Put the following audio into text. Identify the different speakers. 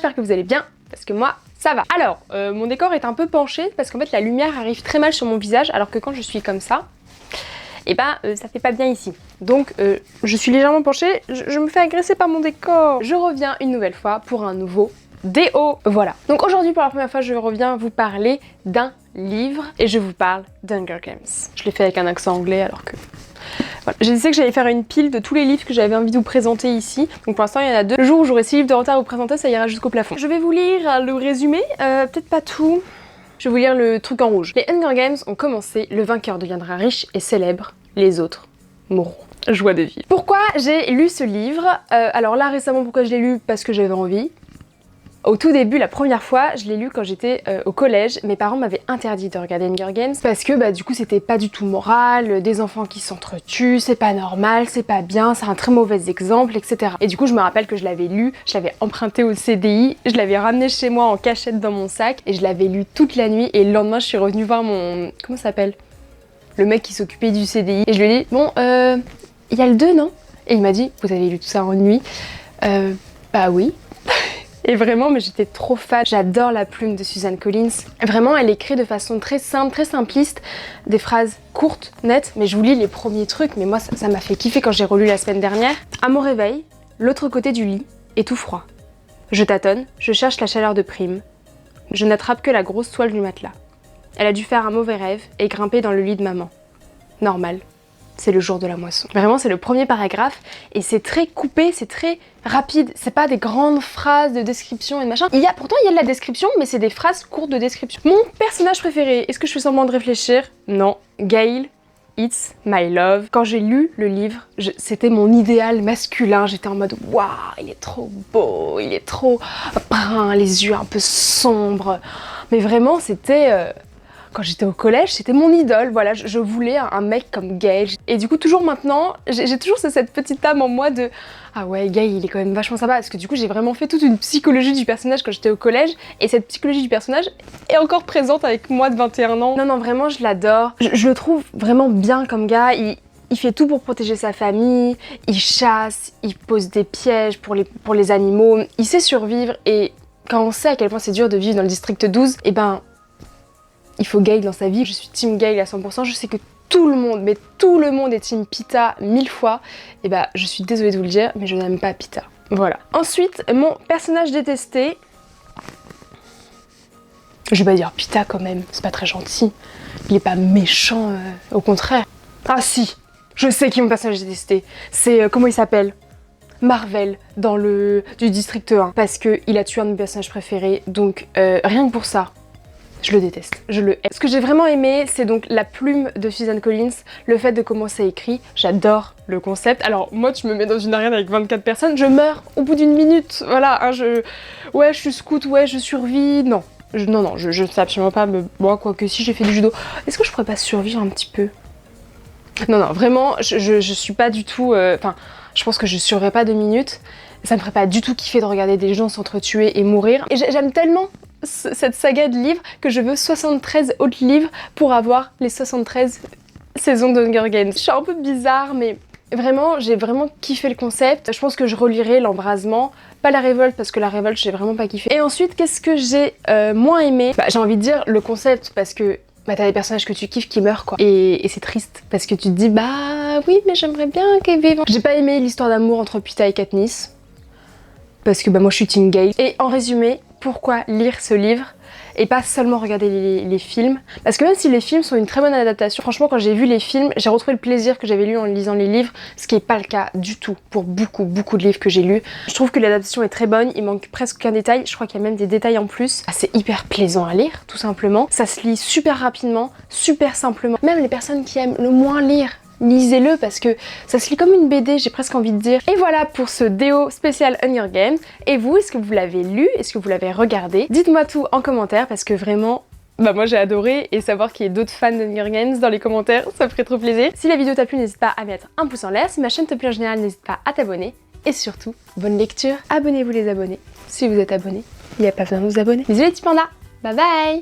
Speaker 1: j'espère que vous allez bien, parce que moi ça va. Alors, mon décor est un peu penché parce qu'en fait la lumière arrive très mal sur mon visage, alors que quand je suis comme ça, et ben ça fait pas bien ici. Donc je suis légèrement penchée, je me fais agresser par mon décor. Je reviens une nouvelle fois pour un nouveau déo. Voilà. Donc aujourd'hui pour la première fois je reviens vous parler d'un livre et je vous parle d'Hunger Games. Je l'ai fait avec un accent anglais alors que... Voilà. J'ai décidé que j'allais faire une pile de tous les livres que j'avais envie de vous présenter ici. Donc pour l'instant il y en a 2. Le jour où j'aurai 6 livres de retard à vous présenter, ça ira jusqu'au plafond. Je vais vous lire le résumé, peut-être pas tout. Je vais vous lire le truc en rouge. Les Hunger Games ont commencé, le vainqueur deviendra riche et célèbre, les autres mourront. Joie de vivre. Pourquoi j'ai lu ce livre? Alors là récemment, pourquoi je l'ai lu? Parce que j'avais envie. Au tout début, la première fois, je l'ai lu quand j'étais au collège. Mes parents m'avaient interdit de regarder Hunger Games parce que du coup c'était pas du tout moral, des enfants qui s'entretuent, c'est pas normal, c'est pas bien, c'est un très mauvais exemple, etc. Et du coup je me rappelle que je l'avais lu, je l'avais emprunté au CDI, je l'avais ramené chez moi en cachette dans mon sac et je l'avais lu toute la nuit et le lendemain je suis revenue voir mon... comment ça s'appelle? Le mec qui s'occupait du CDI et je lui ai dit bon il y a le 2 non? Et il m'a dit vous avez lu tout ça en nuit? Bah oui. Et vraiment, mais j'étais trop fan. J'adore la plume de Suzanne Collins. Vraiment, elle écrit de façon très simple, très simpliste, des phrases courtes, nettes, mais je vous lis les premiers trucs, mais moi ça m'a fait kiffer quand j'ai relu la semaine dernière. À mon réveil, l'autre côté du lit est tout froid. Je tâtonne, je cherche la chaleur de prime. Je n'attrape que la grosse toile du matelas. Elle a dû faire un mauvais rêve et grimper dans le lit de maman. Normal. C'est le jour de la moisson. Vraiment, c'est le premier paragraphe et c'est très coupé, c'est très rapide. C'est pas des grandes phrases de description et de machin. Pourtant, il y a de la description, mais c'est des phrases courtes de description. Mon personnage préféré, est-ce que je fais semblant de réfléchir? Non. Gail, it's my love. Quand j'ai lu le livre, c'était mon idéal masculin. J'étais en mode waouh, il est trop beau, il est trop brun, les yeux un peu sombres. Mais vraiment, c'était... Quand j'étais au collège, c'était mon idole, voilà, je voulais un mec comme Gail. Et du coup, toujours maintenant, j'ai toujours cette petite âme en moi de ah ouais, Gail, il est quand même vachement sympa, parce que du coup, j'ai vraiment fait toute une psychologie du personnage quand j'étais au collège, et cette psychologie du personnage est encore présente avec moi de 21 ans. Non, vraiment, je l'adore. Je le trouve vraiment bien comme gars, il fait tout pour protéger sa famille, il chasse, il pose des pièges pour les animaux, il sait survivre, et quand on sait à quel point c'est dur de vivre dans le district 12, et ben... il faut Gail dans sa vie, je suis team Gail à 100%, je sais que tout le monde, mais tout le monde est team Peeta 1000 fois, et bah je suis désolée de vous le dire, mais je n'aime pas Peeta. Voilà. Ensuite, mon personnage détesté, je vais pas dire Peeta quand même, c'est pas très gentil, il est pas méchant, au contraire. Ah si, je sais qui est mon personnage détesté, c'est, comment il s'appelle? Marvel dans du district 1, parce qu'il a tué un de mes personnages préférés, donc rien que pour ça, je le déteste, je le hais. Ce que j'ai vraiment aimé, c'est donc la plume de Suzanne Collins, le fait de comment c'est écrit, j'adore le concept. Alors moi tu me mets dans une arène avec 24 personnes, je meurs au bout d'une minute, voilà, hein, ouais je suis scout, ouais je survis, non. Non, je ne sais absolument pas, mais bon, quoique si j'ai fait du judo, est-ce que je pourrais pas survivre un petit peu? Non, vraiment, je suis pas du tout, enfin, je pense que je survivrai pas 2 minutes, ça me ferait pas du tout kiffer de regarder des gens s'entretuer et mourir, et j'aime tellement cette saga de livres que je veux 73 autres livres pour avoir les 73 saisons d'Hunger Games. Je suis un peu bizarre, mais vraiment, j'ai vraiment kiffé le concept. Je pense que je relirai l'Embrasement, pas la Révolte, parce que la Révolte, j'ai vraiment pas kiffé. Et ensuite, qu'est-ce que j'ai moins aimé? J'ai envie de dire le concept, parce que t'as des personnages que tu kiffes qui meurent, quoi. Et c'est triste, parce que tu te dis, bah oui, mais j'aimerais bien qu'elle vive. J'ai pas aimé l'histoire d'amour entre Peeta et Katniss, parce que moi je suis team Gail. Et en résumé, pourquoi lire ce livre et pas seulement regarder les films? Parce que même si les films sont une très bonne adaptation, franchement quand j'ai vu les films, j'ai retrouvé le plaisir que j'avais lu en lisant les livres, ce qui n'est pas le cas du tout pour beaucoup de livres que j'ai lus. Je trouve que l'adaptation est très bonne, il manque presque aucun détail, je crois qu'il y a même des détails en plus. C'est hyper plaisant à lire, tout simplement. Ça se lit super rapidement, super simplement. Même les personnes qui aiment le moins lire, lisez-le parce que ça se lit comme une BD, j'ai presque envie de dire. Et voilà pour ce déo spécial Hunger Games. Et vous, est-ce que vous l'avez lu? Est-ce que vous l'avez regardé? Dites-moi tout en commentaire parce que vraiment, moi j'ai adoré, et savoir qu'il y ait d'autres fans d'Hunger Games dans les commentaires, ça me ferait trop plaisir. Si la vidéo t'a plu, n'hésite pas à mettre un pouce en l'air. Si ma chaîne te plaît en général, n'hésite pas à t'abonner. Et surtout, bonne lecture. Abonnez-vous les abonnés. Si vous êtes abonnés, il n'y a pas besoin de vous abonner. Bisous les petits pandas. Bye bye.